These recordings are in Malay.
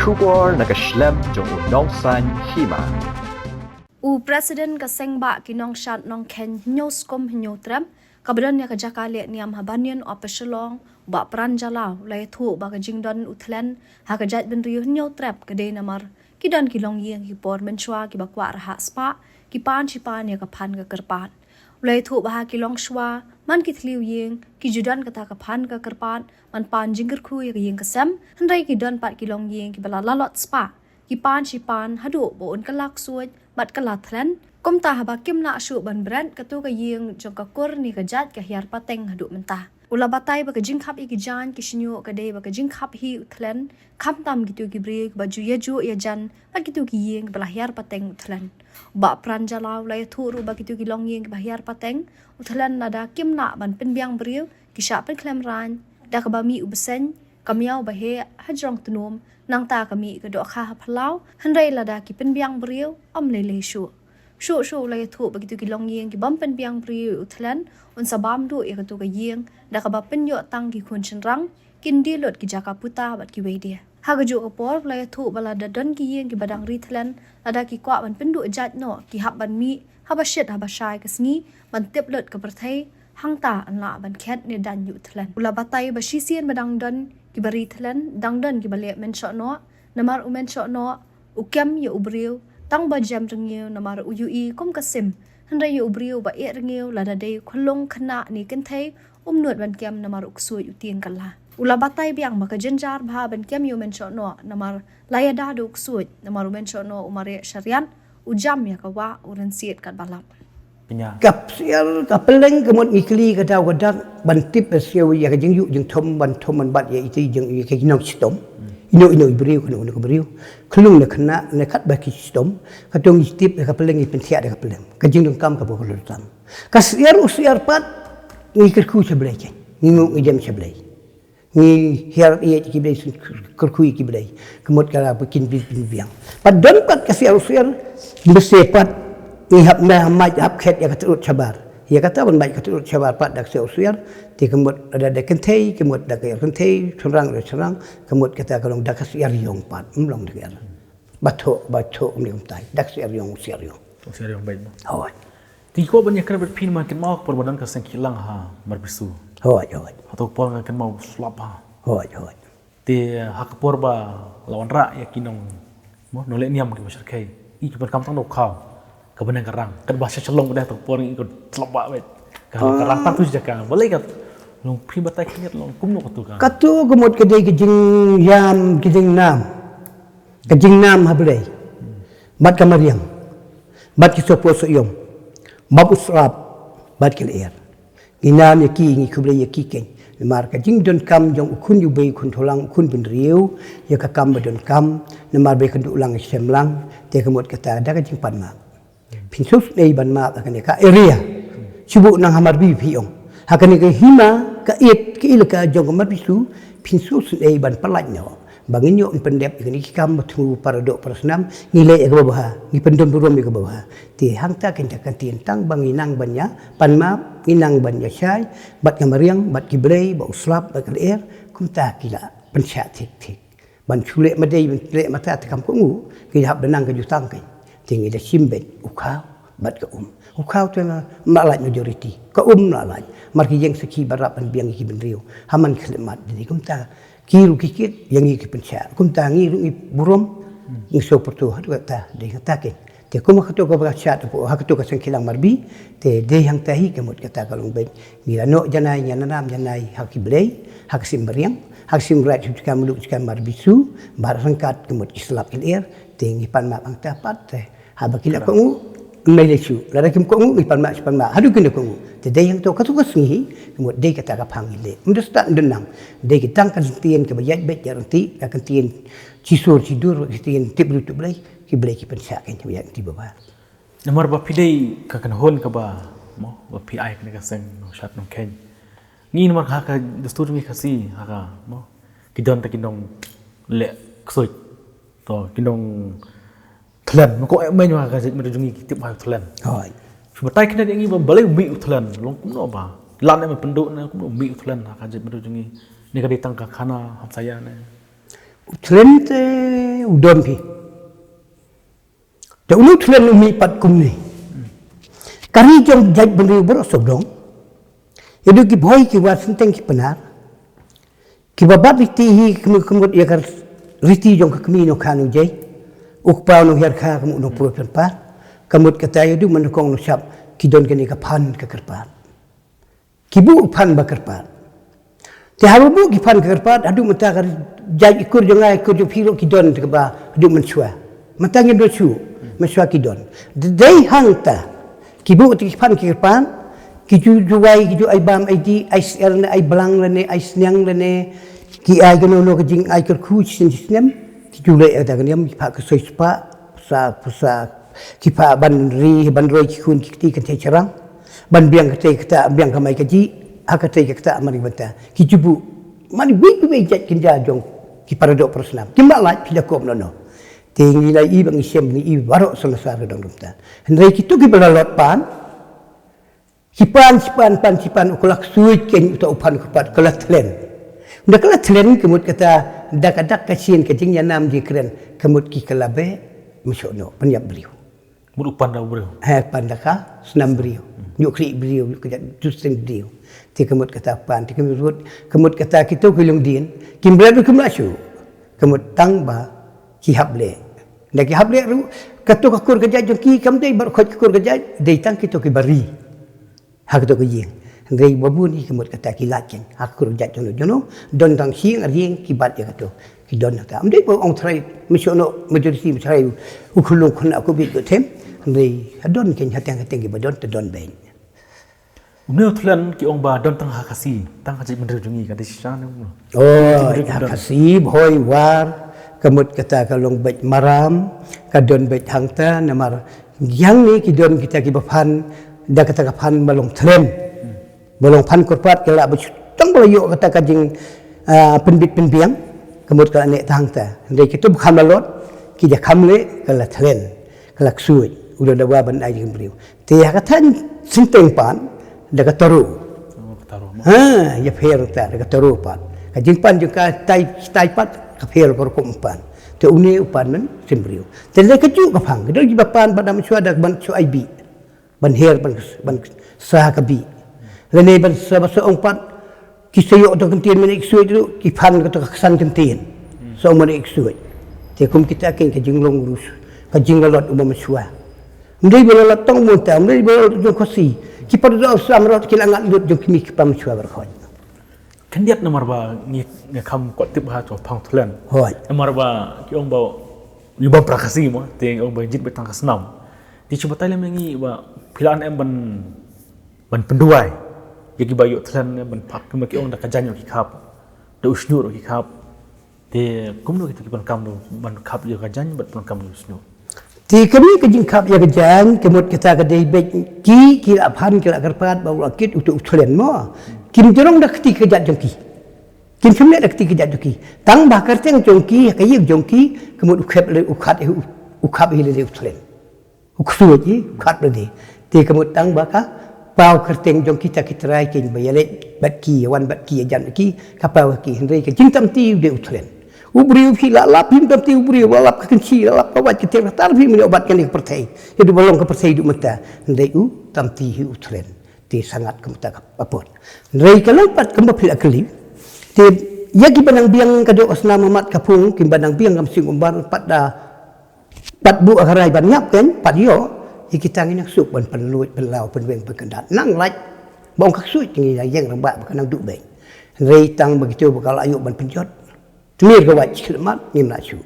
Shubor nakaslem jong unong san hima. Presiden kasengba kinong shat nong ken nyoskom nyotram kabran ya kajakale niam habanian opeshalong ba pranjala lai thu ba kajingdon utlen ha kajat ben riu nyotrap kade namar kidan kilong yeng hipor menchwa ki bakwa raha spa ki pan chipan ya kaphan ka kerpan lai thu ba kilong shwa man kitliu yeng ki judan kata kaphan ka kerpan man pan jingger khu ya yeng kasam handai kidan pat kilong yeng ki bala lalot spa ki pan chipan hadu bo un kalak suoj bat kalatran kom ta haba kim na shu ban brand katu ka yeng jong ka kur ni ka jat ka hiar pateng hadu mentah ula batai ba ka jing khap i ki jan ki shnyu ka de ba ka jing khap hi uthlan kham tam gitu ki break ba ju ye ju ya jan ba gitu ki yeng bala hiar pateng uthlan ba pranjala lai thu ru ba gitu ki long yeng ba hiar pateng uthlan nada kim na ban pen biang briu ki sha pen klem ran da ka ba mi ubsen kamiao ba he hajrong tunom nang ta kami ka do kha phlau hanrei lada ki pen biang briu om le le shu shu lai thu ba gitu ki long yeng ki bam pen biang briu uthlan un sabam du e ka tu ka yeng da ka ba pen yo tang ki khun chen rang kin di lot ki jaka puta bat ki we dia ha ga ju ka por lai thu bala da don ki yeng ki badang ri thlan lada ki kwa ban pen du jat no ki hab ban mi ha ba shet ha ba shai ka sngi ban tep lot ka perthai hang ta an la ban khet ne dan yu thlan ula batai ba shi sien badang don ki bari thlan dang don ki bale men sho no namar u men sho no u kem ye ubriu tang ba jam rngeu namar u yu i kom ka sim hanrai ye ubriu ba e rngeu la da dei kholong khana ni kan thai nuat ban kem namar u ksui u tieng kala ula batai biang ba ka jenjar bha ban kem yu men sho no namar laya da du ksui namar u men sho no umare syarian u jam ya ka wa uran siet kan balap Kap sial kapeleng kemut ngikli kadau kadang bantip siau ya kajing yu jeng thom ban thom ban bat ya itu jeng ya kajinong stom ino ibriu kono kono ibriu klung ne khna ne khat ba ki stom katong tip kapeleng i pentia de kapeleng kajing dong kam ka bo tam kasiar usiar pat ngikir ku seblai ni ngi dem seblai ni hiar ia ki blai kurkui ki blai kemut kala bikin biang padon pat kasiar usiar besepat ihap meh mai hap khet ya katurut sabar ya kata ban mai katurut sabar pat dak se usiar ti kemut ada dak kentei kemut dak ya kentei serang kemut kata kalong dak siar yong pat mlong dak ya batho ni umtai dak siar yong baik hoi ti ko ban ya kan pin ma kan mau perbadan ka sang kilang ha marbisu hoi atau por kan mau slap ha hoi ti hak por ba lawan ra ya kinong mo nolek niam ki masyarakat kai i ki berkam tang kau kebenar kerang kan bahasa celong dah tu por ikut selobak bet kalau kerang tak tu jaga boleh kat long pri batai kiat long kumno tu kan katu kemut kedai kejing yam kejing nam hablai bat kamariang bat kisopo soyom babus rap bat kiler ginam yaki ngi kublai yaki ken mar kajing don kam jong ukun yu bei kun tholang kun bin riu ya ka kam don kam namar bei kan ulang semlang te kemut kata ada kajing panma pinsus nei ban ma akan ka area sibu nang hamar bi piong akan ke hima ka it ke ilka jong mar bisu pinsus nei ban palaj no bangin yo pendep ini kam tu parado parasnam nilai ke bawah ni pendom turum ke bawah ti hangta kan tin tang banginang banya panma inang banya syai bat kamariang bat kiblei ba uslap ba kaler kumta kila pensya tik ban chule madai ban le mata takam ko ngu ki hab benang ke jutang ke tinggi dah simbet ukau bat ke ukau tu malai majoriti ke malai marki yang seki barap an biang ki benriu haman khlemat jadi kumta kiru kikit yang iki pensya kumta ngiru burom ngi so portu hatu kata de kata ke te kuma katu ko bacha tu hakatu ka sengkilang marbi te de yang tahi kemut kata kalong baik ni no janai nyanam janai hakiblei haksim beriang haksim rat juga muluk juga marbisu bar rengkat kemut islap ilir tinggi pan mak ang tapat te habakila ko mai lesu la kim ko ngi pan mak hadu kena ko te de yang to katu ko singi kemut de kata ka phangile understand denang de kitang kan tien ke bayat bet garanti akan tien cisur tidur tien tiblu tu blai ki blai ki pensya kan bayat ti baba namar ba pidai ka kan hon ka ba mo ba pi ai kan ka seng no shat no ken ngi namar ka dastur mi khasi ha mo kidon ta kinong le ksoi to kinong thlan nó có em mà cái gì mà chúng mình tiếp vào thlan rồi mà tay cái này anh em balik bị thlan long cũng nó bà lan em pendu nó cũng nó bị thlan cái gì mà chúng mình ni cái đi tăng cả khana học saya này thlan te udon pi da ulu thlen umi pat kum ni kari jong jaj beri bro sobdong edu ki boy ki wa senteng ki penar ki babat riti hi kemut ya kar riti jong ka kemi no kanu jai ukpa no her kha kamu no pro pa kemut kata edu menukong no sap ki don kini ka pan ka kerpat ki bu pan ba kerpat te haru bu ki pan ka kerpat adu mata kar jaj ikur jongai ikur jo phiro ki don ka ba adu mensua mata ngi do chu mensua ki don dei hangta ki bu ti pan ki kerpat ki ju juai ki ju ai bam ai di ai ser ne ai blang ne ai snyang ne ki ai gono no jing ai kur khu sin sinem ki ju le ada gniam ki pa ka soi spa sa ki pa ban ri ban roi ki kun ki ti kan te charang ban biang ka te ka biang ka mai ka ji aka te ka mari bata ki jubu mani wi jat kin ja jong ki parado persnam ki ma lai pila kom no te ngi lai i bang isem ni i baro selesar dong ta hendai ki tu ki belalot pan Sipan ukulak suit ken uta upan kupat kelak telen. Udah kelak telen kemut kata dak kasian kecing yang nam di keren kemut ki kelabe musyono penyap beliau. Mut upan dah beliau. Pandaka senam beliau. Nyukri beliau kerja justin beliau. Ti kemut kata pan, ti kemut kata kita kulung din, kim beradu kemlasu. Kemut tangba ki hable. Dak ki hable ru katu kakur kerja joki kamdei bar khot kakur kerja dei tang kita ki bari. Hak tu kejing, dari babu ni kemut kata kilakin, hak kurjat jono don tang siang rieng kibat ya kata, kidon kata. Amdei pun orang terai, misalnya majoriti terai, ukulung kena aku bikin tem, amdei don ken hatiang kibadon terdon bain. Umne tulen ki ong ba don tang hakasi, tang haji menderu jungi kata sisan. Oh, hakasi boy war, kemut kata kalong baik maram, kadon baik hangta namar, yang ni kidon kita kibapan. Dah kata kapan balong tren, balong pan korpat kelak bercutang belayu kata kajing penbit penbiang, kemudian kalau nek tang ta, dari kita bukan balot, kita kamle kelak tren, kelak suit, udah dah bandai jeung beliau. Tiada kata senteng pan, dah kata taru, ya fair ta, dah kata taru pan, kajing pan juga tai pat, fair korkom pan. Tu uni upan nan sembeliau. Tiada keju kapang, kita juga pan pada macam ada ban cu IB. Ban her ban sah kabi lene ban sabasa ongpat kisayo to kentin menik suai tu kipan to kesan kentin so menik suai te kum kita ken ke jinglong rus ka jinglalot umam suwa ndai belalot tong monta ndai belalot jo kosi kipar do samrot kilangat lut jo kimi kipam suwa berkhot kan diat nomor ba ngi kam kot tip ha to pang tulen hoi nomor ba ki ong ba yubam prakasi mo te ong ba jit betang kasnam di cuba tayam mengi ba pilaan em ban penduai yagi bayu tlan ban pak kemaki ong da kajanyo ki kap da usnur ki kap te kumno kita ki ban kap yo kajanyo ban kam usnur ti kami kejing kap ya kejan kemut kita kedai bek ki kila pan kila karpat bawa kit untuk tlen mo kim jorong dak ti kejat jongki kim semle dak ti kejat jongki tang bakar teng jongki kayik jongki kemut ukhep le ukhat ile le tlen uksuat ji ukhat le ti kemut tang baka pau kerteng jong kita rai king bayale batki wan batki jan ki kapau ki hendai ke jintam ti de utlen ubriu ki la lap him tam ti ubriu lap ka kenci lap ka wat ke tar fi mi obat kan ke pertai itu bolong ke pertai du mata hendai tam ti utlen ti sangat ke mata apot hendai ka lampat ke mapil akli ti yagi banang biang kado asna mamat kapung kim banang biang kam sing umbar pada pat bu akarai ban nyap kan pat yo kita ini nak sup ban peluit pelau penweng penkendat nang laj bong kak suit tinggi yang rembak bukan nang duk baik reitang begitu bakal ayuk ban penjot temir ke waj selamat ngim nak su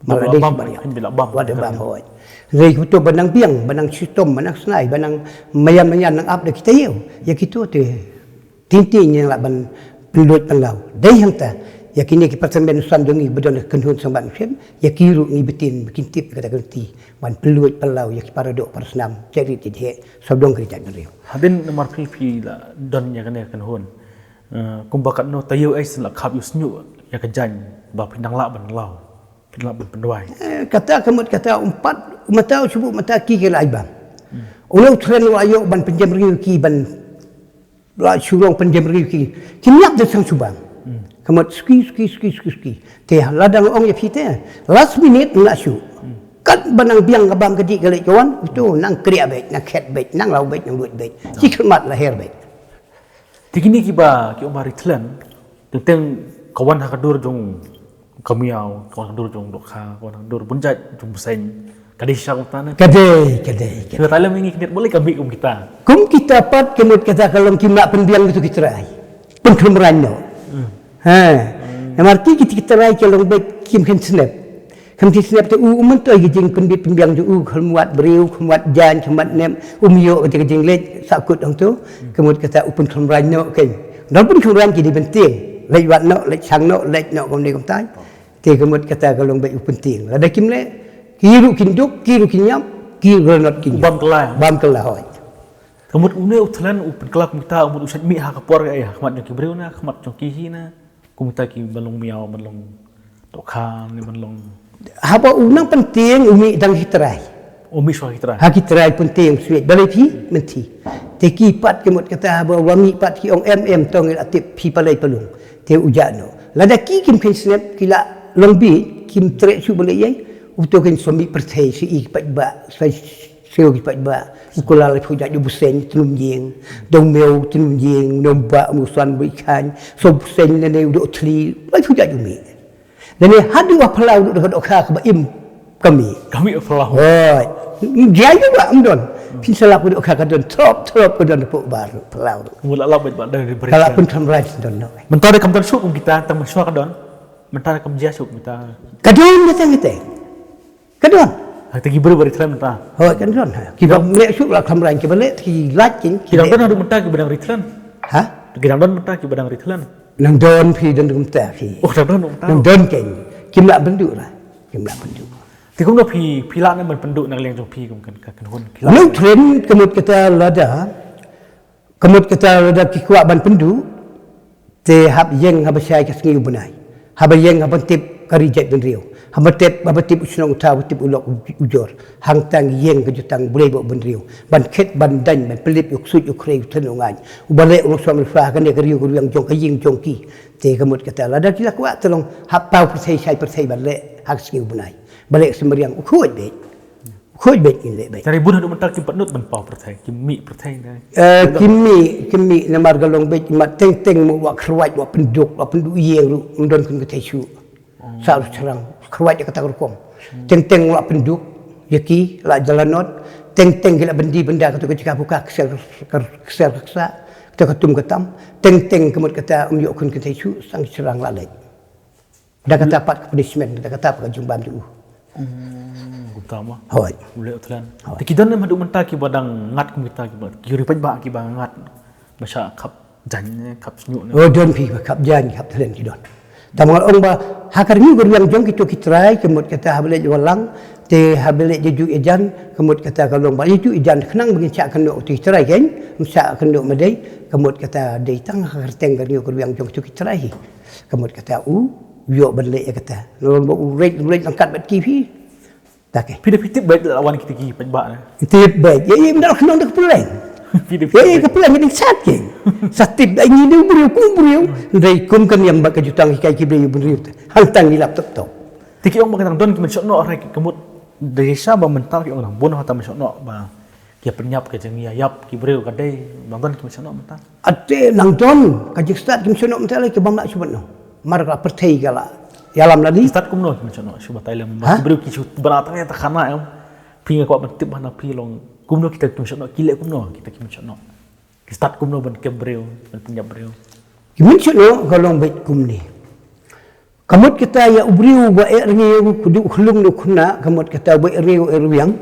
malah dia sebanyak wada bam hoy rei kutu banang biang banang sistem banang senai banang mayam-mayam nang ap de kita yeu ya kitu te tinting yang lak ban peluit pelau dai hang ta ya kini ki persen nusan dongi bedon kenhun sambat sem ya kiru ngi betin bekintip kata ganti ban peluit pelau ya ki paradok parsenam cari tidhe sobdong kerja ngriu hadin nomor pi la don ya kan hon kumbakat no tayu ai la khap yusnyu ya kejan ba pindang la ban lau la ban penduai kata kemut kata empat mata subuh mata ki ke laibam ulau tren ayo ban penjam riu ki ban la surong penjam riu ki kimyak de sang subang Kemudian ski. Teh ladang ong ya pite. Last minute nak shoot. Kat benang biang kabam kedik galik kawan itu nang kriya baik, nang cat baik, nang lau baik, nang duit baik. Cikmat lahir baik. Tikini kiba ki omari thlen tentang kawan hakadur jong kamiau, kawan hakadur jong dokha, kawan hakadur bunjat jong sen. Kadai syang utana. Kadai. Kita tahu mengi kini boleh kami kita. Kum kita pat kemud kata kalau kimak penbiang itu kita rai. Penkemeran no. Namarti kita rai kalau baik kim kan snap. Kam ti snap tu umun tu jing penbiang tu kemuat beriu, kemuat jan, kemuat nem umio ketika jing lek sakut dong tu. Kemud kata upun kemeran no kan. Dan pun kemeran jadi penting. Lek wat no, lek sang no, lek no kom ni kom tai. Ti kemud kata kalau baik penting. Ada kim lek kiru kinduk, kiru kinyam, kiru not kinyam. Bam kelah hoi. Kemud une utlan upen kelak kita umud usat mi ha kapor ya, kemat jong kibreu na, kemat jong kihi na. Kumita ki balong miau, balong dokhan, ni balong Apa unang penting umi dang hitrai. umi soal kita. Hak hitrai penting suit balai pi menti. Teki pat kemut kata bawa mi pat ki ong tong atip pi palai pelung. Te ujano. Lada ki kim kin snap kila longbi kim tre su balai yai. Uto kin somi perthai si ik pat ba sai seo ki pat ba. Ukula le puja ju busen tunum jing. Dong meu tunum jing nomba musuan buikan. So busen ne udo tli. Lai puja ju mi. Dan ni hadu apalau duk dokha ke baim kami. Kami apalau. Oi. Dia juga amdon. Pinsalah duk dokha kadon trop ke don pok baru pelau. Mula Allah baik dari beri. Kalau pun kamrai don no. Mentara kamtan syuk kita tang mesua kadon. Mentara kam jasuk kita. Kadon datang kita. Kadon. Hak tegi beri tram mentara. Oi kadon. Kita lek syuk lah kamrai kita lek ki lacin. Kita don adu mentara ki badang ritlan. Ha? Kita don mentara ki badang ritlan. Nang don pi dan dum ta pi. Oh, don mentara. Nang don ken. Kim nak penduk lah. Kim nak penduk. Ti kum no pi la na man penduk nang leng jong pi kum kan hon. Nang trend kemut kita lada. Kemut kita lada ki kuat ban penduk. Te hab yeng hab syai ka sengi bunai. Hab yeng hab tip karijat ben riu. Hab tip usnong ta tip ulok ujor. Hang tang yeng ke jutang boleh bok ben riu. Ban ket ban dan ban pelip yuk sut yuk krei tenungan. Ubale ulok suam fa kan dia ke riu yang jong ka yeng jong ki. Te kemut kata lada kila kuat tolong hab pau persai balik hak sengi bunai. Balik semeriang ukhuj bet in le bet. Cari bun adu mentara ki penut ban pau pertai, ki mi pertai na. Kimi na marga long bet mat teng mo wa khruat wa penduk yeng ru ndon kun ke su. Sa serang khruat kata rukom. Teng wa penduk yaki la jalanot teng gila bendi benda kata ke buka kesel kesa kita ketum ketam teng kemut kata umyok kun ke su sang serang lalai. Dah kata pat punishment, dah kata apa jumbam tu. Utama. Hoi. Boleh utlan. Tapi kita ni madu mentah ki badang ngat kum kita ki bad. Kiri paj ba ki bang ngat. Masa kap jan kap senyuk. Oh don pi kap jan kap telen ki don. Tamangal ong ba hakar ni gur yang jong kita kitrai kemut kata habele walang te habele jeju ejan kemut kata kalong ba jeju ejan kenang begin cak kendo tu kitrai kan. Masa kendo medai kemut kata dei tang hakar teng gur yang jong tu kitrai. Kemut kata yo balik ya kata. Lon ba urek angkat bat ki pi. Tak. Pidip baik lawan kita ki paj ba. Tip baik. Ya mendak kenang dak peleng. Pidip. Ya ke peleng ni sakit. Satip dah ini dia beriu. Dari kum kan yang bak jutang kai ki beriu beriu. Hantang ni laptop top. Tiki ong makatang don ki men syokno rek kemut desa ba mental ki ong bon hata men syokno ba. Ki penyap ke jengi yap ki beriu kadai bangton ki men syokno mental. Ate nang don ka start ki syokno mental ke bang nak cubat no. Marga pertai gala. Yalam lagi. Start kum no ki men syokno syuba Thailand. Beriu ki syut beratang ta khana em. Pinga ko bentip hana pi long kum no kita ki men syokno kilek kum no kita ki men syokno. Ki start kum no ban ke beriu ban penyap beriu. Ki men syokno galong baik kum ni. Kamut kita ya ubriu ba erngi kudu khulung no khuna kamut kita ba erngi erwiang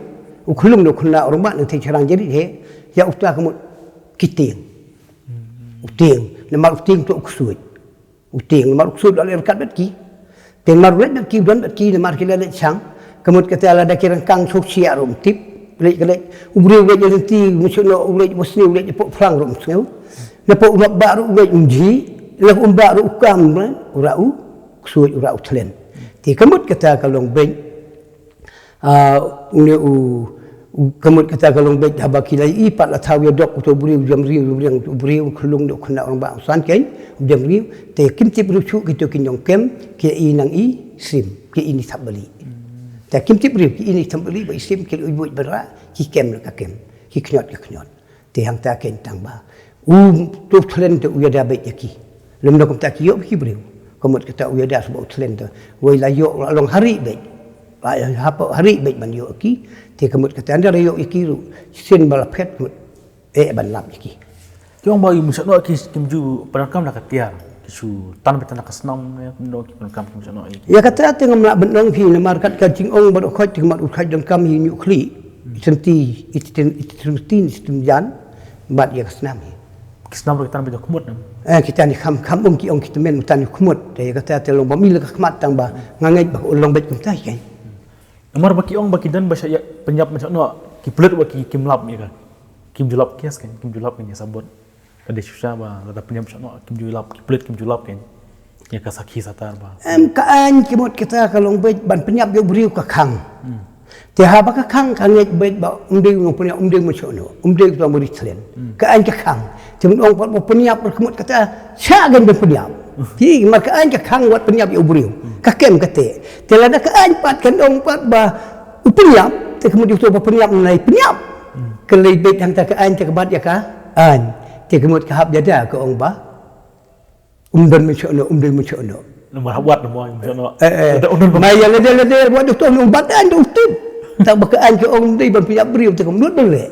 khulung no khuna ormat no thei charang jadi he ya uta kamut kiting. Uting namar uting tu kusut. Uting namar kusut ale rekat batki. Ten mar red batki don batki namar kila le chang kamut kita ala da kirang kang sok sia rom tip lek ubriu le jadi musuno ubriu musni ubriu pok phlang rom seu. Na pok baru ubriu unji le baru ukam urau suai urau telen. Ti kemut kata kalong ben Kemut kata kalau baik dah baki lai ipat lah tahu ya dok tu beriu jam beriu kelung dok kena orang bang san kain jam beriu te kim tip rucu gitu kinyong kem ke inang i sim ke ini tak beli te kim tip beriu ke ini tak beli bai sim ke ibu berak ki kem ka kem ki knyot te hang ta ken tang ba tu tlen tu ya dah baik yaki lem dok ta ki yo ki beriu kemut kata ya dah sebab tlen tu wei la yo long hari baik hari baik ban yo ki thì cái một cái tên đó là yêu cái ru xin bảo phép một bản làm cái Yung ba yung misalnya kimju penangkam nak ketiar kisu tan betan nak senam ya mendo penangkam misalnya ya kata tengah nak benong pi na markat ka jing ong ba khoi tengah ut khai dang kam hi nyu khli senti itin sistem jan bat ya senam senam kita betul kumut nam kita ni kham ong ki ong kita men tan kumut ya kata telong ba mil ka khmat tang ba ngangai ba ulong bet kum tai kai Amar baki ong baki dan bahasa penyap macam no kiplet baki kimlap ya kan kim julap kias kan kim julap kan ya sabot ada susah ba ada penyap macam no kim julap kiplet kim julap kan ya kasaki satar ba kaan kimot kita kalau bet ban penyap yo beriu ka khang tiha ba ka khang kan ngai bet ba umdeu no penyap umdeu macam no umdeu tu beri tlen kaan ka khang cuma ong ba penyap kimot kata sya gan ben penyap Jadi maka an ka khang wat penyap yo beriu ka kem kate telada ka an pat kan ong pat ba penyap te kemudian tu ba penyap nai penyap kelai bet hang ta ka an ta ka bat ya ka an te kemudian ka hab jada ka ong ba umdan mecho no nomor buat nomor misalnya mai ya le buat tu ong bat an tu tu tak ba ka an ka ong dei ban penyap beriu te kemudian bele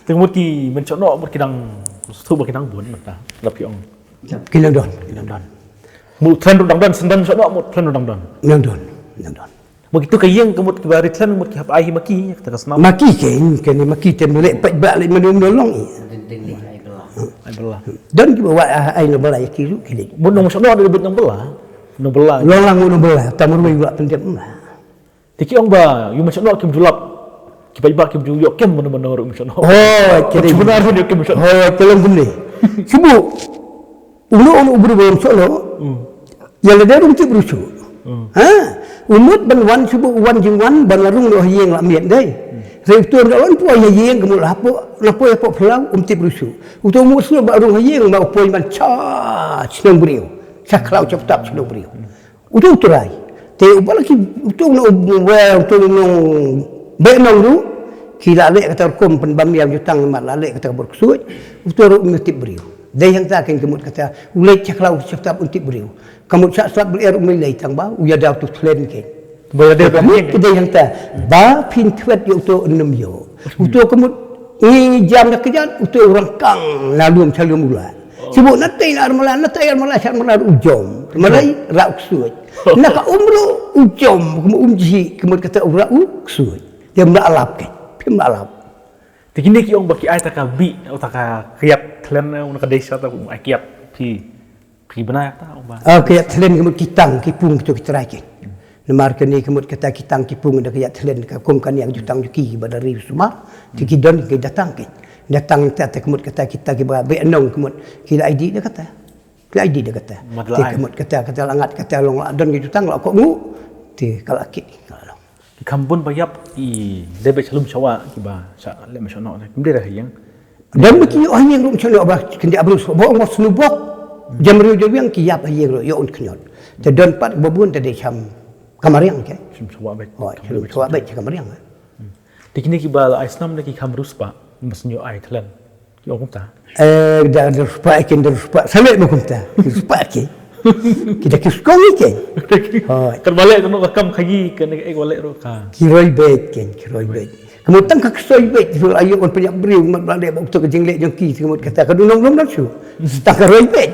tengok ki mencono berkidang tu berkidang bun mata lapi ong kilang don mu tren dang don sendan sono mu tren dang don nang don begitu kayeng kemut kibari tren mut ki hap ai maki kita senam maki ken ni maki tem le pat ba le menung nolong ai belah don ki bawa ai no bala ki ru ki bun nong sono ada bun nong belah no belah lolang no bala tamur wi wa pendem tiki ong ba yu mencono kim julap kibai kim juyo kem benar-benar mencono kiri benar pun kem mencono tolong gini subuh ulu belum solo yang ada rum tu berusu umut ban subuh wan jingwan ban larung no hieng la miet dai rektor lawan po hieng kemu lapo ya po pelang ti berusu utu musul ba rung hieng ma po man cha chnong beriu saklau cepat chnong beriu utu turai te ubalaki utu no utu no benong tu kila lek kata kum penbam yang jutang mat lek kata berkusut utur mesti beriu dai yang tak kemut kata ulai caklau cepat untuk beriu kamu sak beli air umai lai tang ba uya dah tu tlen ke boleh ada dai yang tak ba pin twet yo tu 6 yo utur kemut ni jam dah kejat utur orang kang lalum salum mula sebut natai armalan sar ujom malai ra kusut nak umru ujom umji kemut kata ura kusut dia mengalap ke pim alap tikini ki ong baki ai taka bi atau taka kiat klen ong ka desa ta ai kiat pi benar ta ong ba kiat klen kemut kitang kipung tu kita rakin nemar kini kemut kata kitang kipung dah kiat klen ka kum kan yang jutang juki badari semua tiki don ke datang ta kemut kata kita ki ba be enong kemut kila ID dia kata kemut kata langat kata long don ke jutang la ko ngu ti kalaki kampun bayap i debe salum sawa kiba sa le masono kemudian dah yang dan beki orang yang rum chalo ba kendi abrus bo ngos nubok jamru jo yang kiyap yang ro yo un knyot te don pat bobun te de cham kamariang ke sim sawa bet salum sawa bet kamariang tikini kiba islam lagi kamrus pa masnyo ai thlan ki ong ta da ruspa ke sampai mo kumta ruspa ke kita kiskong ke kan balik no kam khagi kan ek balik ro ka kiroi bet kemudian ka kisoi bet sul ayo on penyak beriu mat balik waktu ke jenglek jengki kemudian kata ka dunong dong su tak ka roi bet